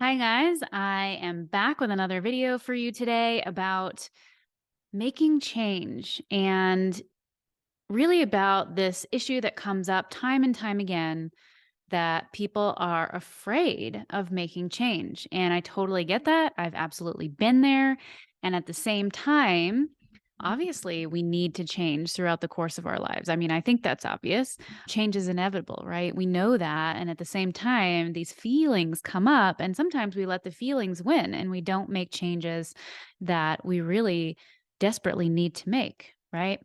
Hi guys, I am back with another video for you today about making change and really about this issue that comes up time and time again that people are afraid of making change. And I totally get that. I've absolutely been there. And at the same time, obviously, we need to change throughout the course of our lives. I mean, I think that's obvious. Change is inevitable, right? We know that. And at the same time, these feelings come up, and sometimes we let the feelings win and we don't make changes that we really desperately need to make, right?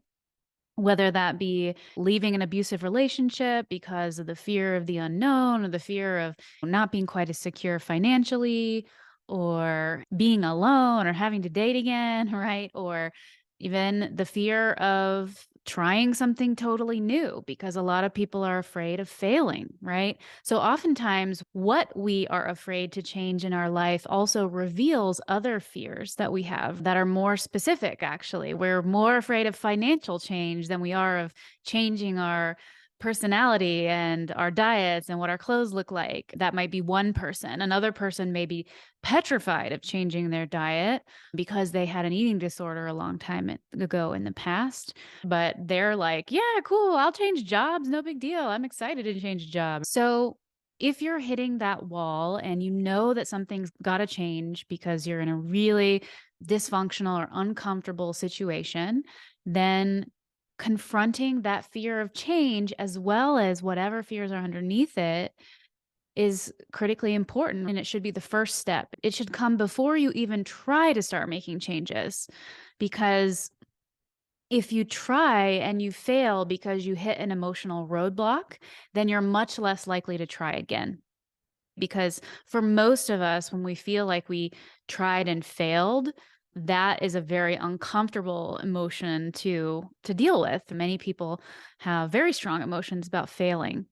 Whether that be leaving an abusive relationship because of the fear of the unknown or the fear of not being quite as secure financially, or being alone or having to date again, right? Or even the fear of trying something totally new because a lot of people are afraid of failing, right? So oftentimes what we are afraid to change in our life also reveals other fears that we have that are more specific, actually. We're more afraid of financial change than we are of changing our personality and our diets and what our clothes look like. That might be one person. Another person may be petrified of changing their diet because they had an eating disorder a long time ago in the past. But they're like, yeah, cool, I'll change jobs. No big deal. I'm excited to change jobs. So if you're hitting that wall and you know that something's got to change because you're in a really dysfunctional or uncomfortable situation, then confronting that fear of change as well as whatever fears are underneath it is critically important, and it should be the first step. It should come before you even try to start making changes, because if you try and you fail because you hit an emotional roadblock, then you're much less likely to try again. Because for most of us, when we feel like we tried and failed, that is a very uncomfortable emotion to deal with. Many people have very strong emotions about failing.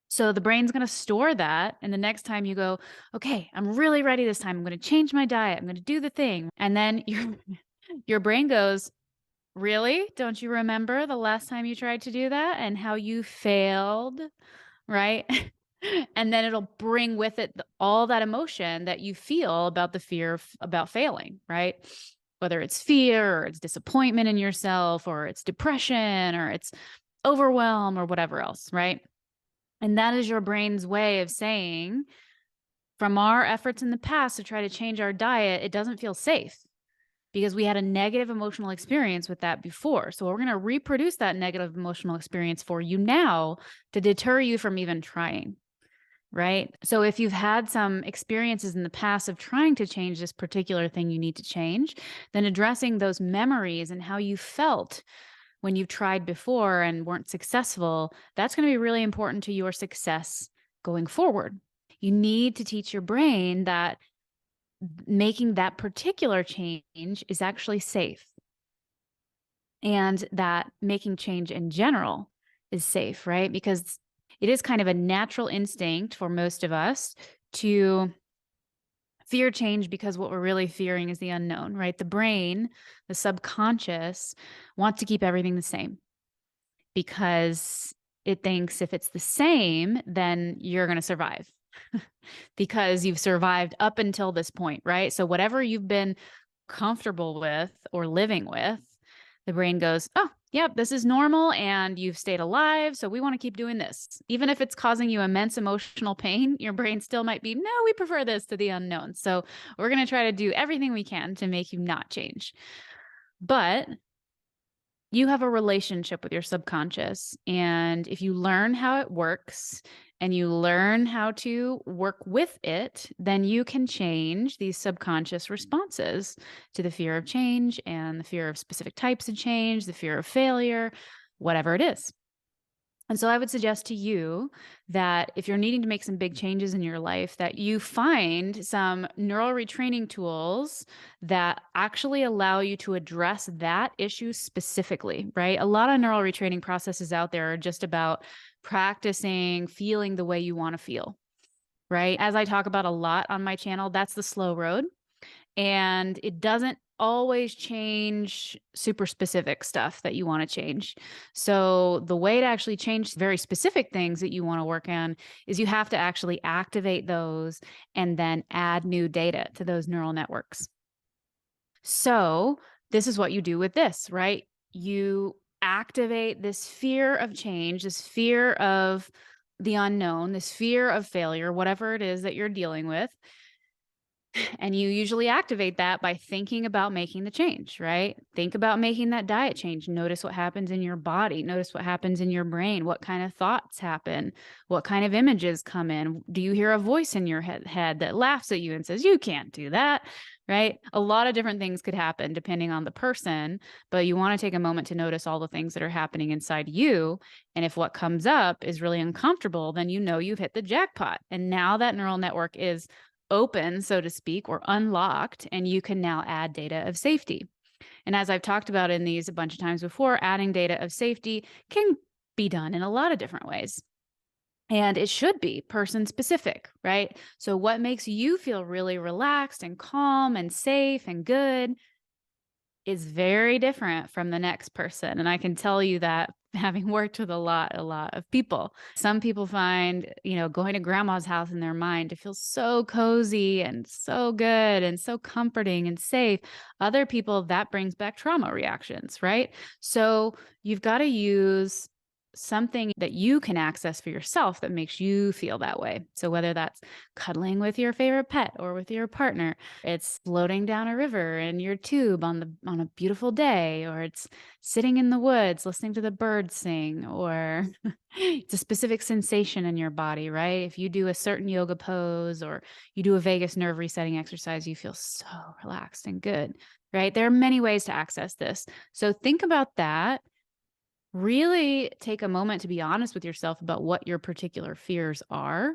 So the brain's going to store that. And the next time you go, okay, I'm really ready this time. I'm going to change my diet. I'm going to do the thing. And then your brain goes, really? Don't you remember the last time you tried to do that and how you failed? Right? And then it'll bring with it all that emotion that you feel about the fear about failing, right? Whether it's fear or it's disappointment in yourself or it's depression or it's overwhelm or whatever else, right? And that is your brain's way of saying, from our efforts in the past to try to change our diet, it doesn't feel safe because we had a negative emotional experience with that before. So we're going to reproduce that negative emotional experience for you now to deter you from even trying. Right? So if you've had some experiences in the past of trying to change this particular thing you need to change, then addressing those memories and how you felt when you tried before and weren't successful, that's going to be really important to your success going forward. You need to teach your brain that making that particular change is actually safe, and that making change in general is safe, right? Because it is kind of a natural instinct for most of us to fear change because what we're really fearing is the unknown, right? The brain, the subconscious, wants to keep everything the same because it thinks if it's the same, then you're going to survive because you've survived up until this point, right? So whatever you've been comfortable with or living with, the brain goes, oh, yep, this is normal and you've stayed alive. So we want to keep doing this. Even if it's causing you immense emotional pain, your brain still might be, no, we prefer this to the unknown. So we're going to try to do everything we can to make you not change. But you have a relationship with your subconscious. And if you learn how it works and you learn how to work with it, then you can change these subconscious responses to the fear of change and the fear of specific types of change, the fear of failure, whatever it is. And so I would suggest to you that if you're needing to make some big changes in your life, that you find some neural retraining tools that actually allow you to address that issue specifically, right? A lot of neural retraining processes out there are just about practicing feeling the way you want to feel, right? As I talk about a lot on my channel, that's the slow road. And it doesn't always change super specific stuff that you want to change. So, the way to actually change very specific things that you want to work on is you have to actually activate those and then add new data to those neural networks. So, this is what you do with this, right? You activate this fear of change, this fear of the unknown, this fear of failure, whatever it is that you're dealing with. And you usually activate that by thinking about making the change, right? Think about making that diet change. Notice what happens in your body. Notice what happens in your brain. What kind of thoughts happen? What kind of images come in? Do you hear a voice in your head that laughs at you and says, you can't do that? Right? A lot of different things could happen depending on the person, but you want to take a moment to notice all the things that are happening inside you. And if what comes up is really uncomfortable, then you know you've hit the jackpot. And now that neural network is open, so to speak, or unlocked, and you can now add data of safety. And as I've talked about in these a bunch of times before, adding data of safety can be done in a lot of different ways. And it should be person specific, right? So, what makes you feel really relaxed and calm and safe and good is very different from the next person, and I can tell you that having worked with a lot of people. Some people find, going to grandma's house in their mind to feel so cozy and so good and so comforting and safe. Other people, that brings back trauma reactions, right? So, you've gotta use something that you can access for yourself that makes you feel that way. So, whether that's cuddling with your favorite pet or with your partner, it's floating down a river in your tube on a beautiful day, or it's sitting in the woods listening to the birds sing, or it's a specific sensation in your body, right? If you do a certain yoga pose or you do a vagus nerve resetting exercise, you feel so relaxed and good, right? There are many ways to access this. So think about that. Really take a moment to be honest with yourself about what your particular fears are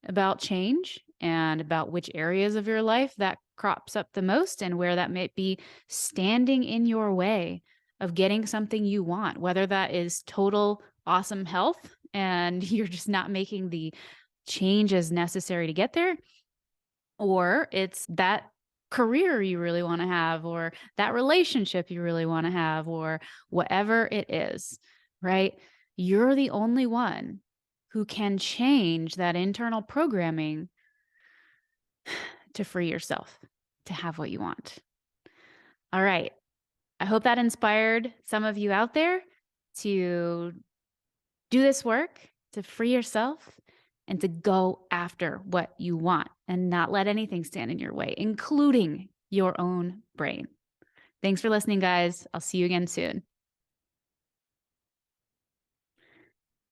about change and about which areas of your life that crops up the most and where that might be standing in your way of getting something you want, whether that is total awesome health and you're just not making the changes necessary to get there, or it's that career you really wanna have, or that relationship you really wanna have, or whatever it is, right? You're the only one who can change that internal programming to free yourself, to have what you want. All right. I hope that inspired some of you out there to do this work, to free yourself, and to go after what you want and not let anything stand in your way, including your own brain. Thanks for listening, guys. I'll see you again soon.